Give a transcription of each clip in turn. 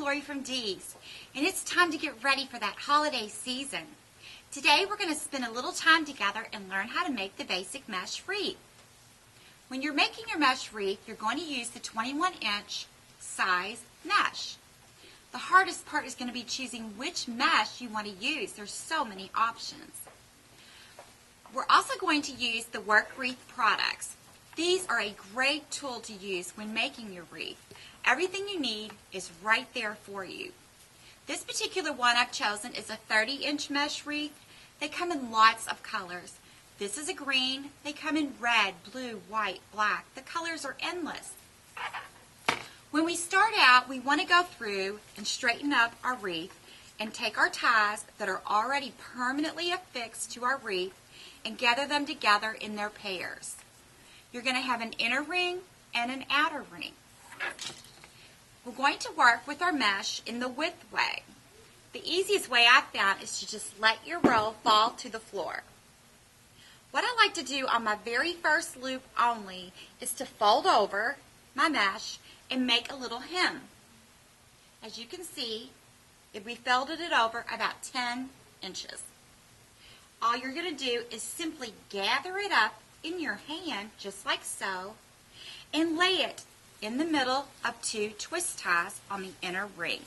Lorie from Dee's, and it's time to get ready for that holiday season. Today we're going to spend a little time together and learn how to make the basic mesh wreath. When you're making your mesh wreath, you're going to use the 21-inch size mesh. The hardest part is going to be choosing which mesh you want to use. There's so many options. We're also going to use the Work Wreath products. These are a great tool to use when making your wreath. Everything you need is right there for you. This particular one I've chosen is a 30-inch mesh wreath. They come in lots of colors. This is a green. They come in red, blue, white, black. The colors are endless. When we start out, we want to go through and straighten up our wreath and take our ties that are already permanently affixed to our wreath and gather them together in their pairs. You're going to have an inner ring and an outer ring. We're going to work with our mesh in the width way. The easiest way I've found is to just let your roll fall to the floor. What I like to do on my very first loop only is to fold over my mesh and make a little hem. As you can see, we folded it over about 10 inches. All you're going to do is simply gather it up in your hand, just like so, and lay it in the middle of 2 twist ties on the inner ring.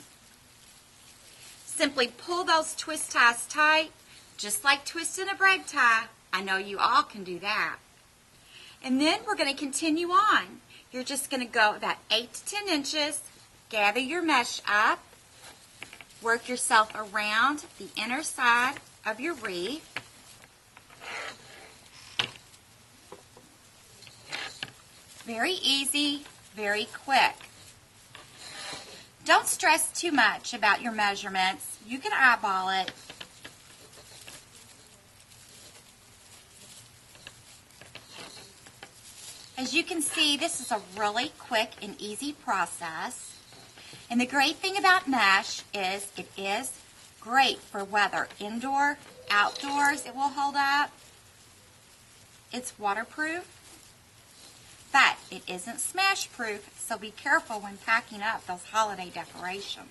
Simply pull those twist ties tight, just like twisting a braid tie. I know you all can do that. And then we're going to continue on. You're just going to go about 8 to 10 inches, gather your mesh up, work yourself around the inner side of your wreath. Very easy, very quick. Don't stress too much about your measurements. You can eyeball it. As you can see, this is a really quick and easy process. And the great thing about mesh is it is great for weather. Indoor, outdoors, it will hold up. It's waterproof. But it isn't smash proof, so be careful when packing up those holiday decorations.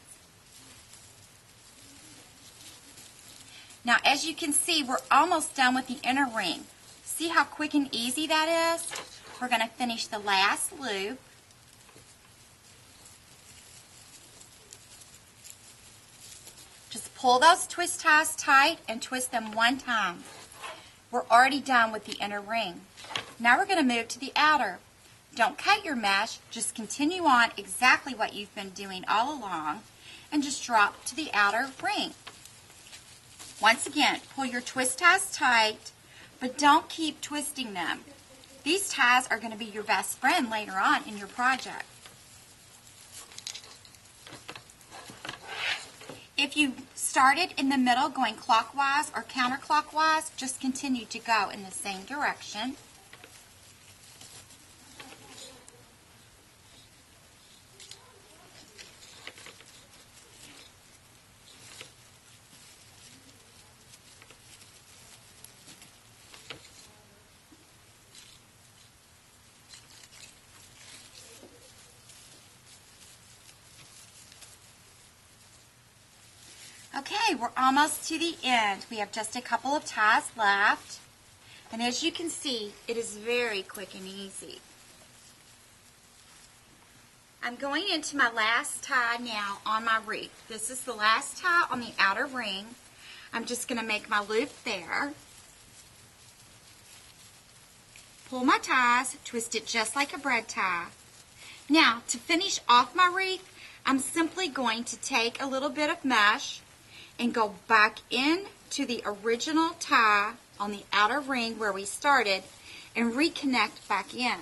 Now, as you can see, we're almost done with the inner ring. See how quick and easy that is? We're going to finish the last loop. Just pull those twist ties tight and twist them one time. We're already done with the inner ring. Now we're going to move to the outer. Don't cut your mesh, just continue on exactly what you've been doing all along and just drop to the outer ring. Once again, pull your twist ties tight, but don't keep twisting them. These ties are going to be your best friend later on in your project. If you started in the middle going clockwise or counterclockwise, just continue to go in the same direction. Okay, we're almost to the end. We have just a couple of ties left. And as you can see, it is very quick and easy. I'm going into my last tie now on my wreath. This is the last tie on the outer ring. I'm just going to make my loop there. Pull my ties, twist it just like a braid tie. Now, to finish off my wreath, I'm simply going to take a little bit of mesh and go back into the original tie on the outer ring where we started and reconnect back in.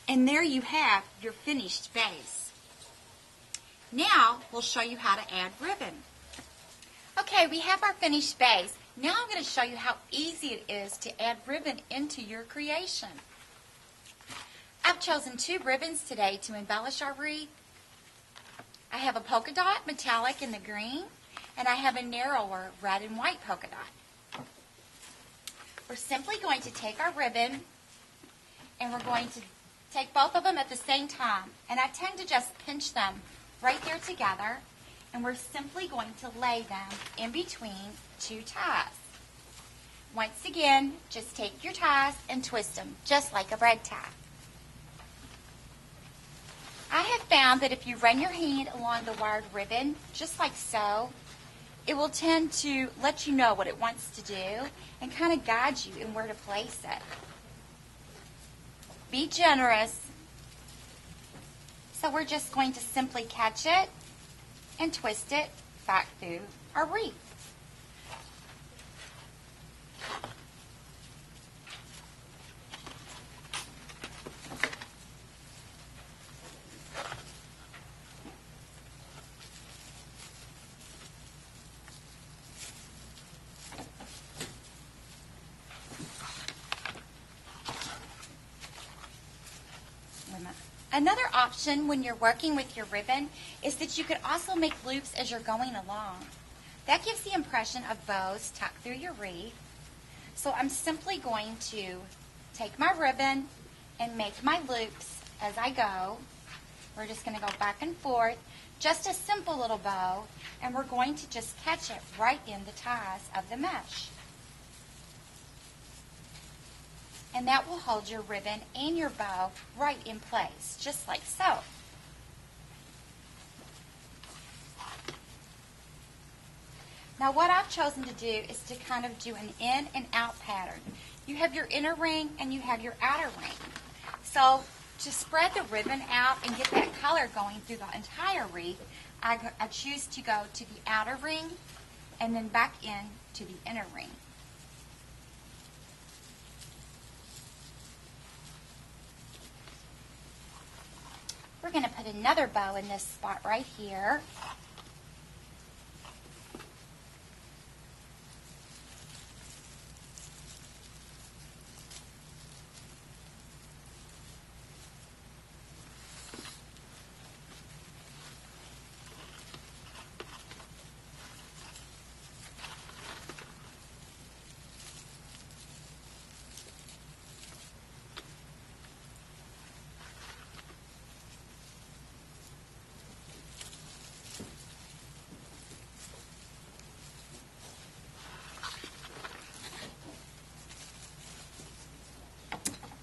And there you have your finished base. Now we'll show you how to add ribbon. Okay, we have our finished base. Now I'm going to show you how easy it is to add ribbon into your creation. I've chosen 2 ribbons today to embellish our wreath. I have a polka dot metallic in the green, and I have a narrower red and white polka dot. we're simply going to take our ribbon and we're going to take both of them at the same time. And I tend to just pinch them right there together, and we're simply going to lay them in between two ties. Once again, just take your ties and twist them just like a bread tie. I have found that if you run your hand along the wired ribbon, just like so, it will tend to let you know what it wants to do and kind of guide you in where to place it. Be generous. So we're just going to simply catch it and twist it back through our wreath. Another option when you're working with your ribbon is that you could also make loops as you're going along. That gives the impression of bows tucked through your wreath. So I'm simply going to take my ribbon and make my loops as I go. We're just going to go back and forth, just a simple little bow, and we're going to just catch it right in the ties of the mesh. And that will hold your ribbon and your bow right in place, just like so. Now what I've chosen to do is to kind of do an in and out pattern. You have your inner ring and you have your outer ring. So to spread the ribbon out and get that color going through the entire wreath, I choose to go to the outer ring and then back in to the inner ring. We're going to put another bow in this spot right here.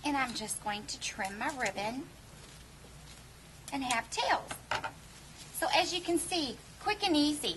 And I'm just going to trim my ribbon and have tails. So as you can see, quick and easy.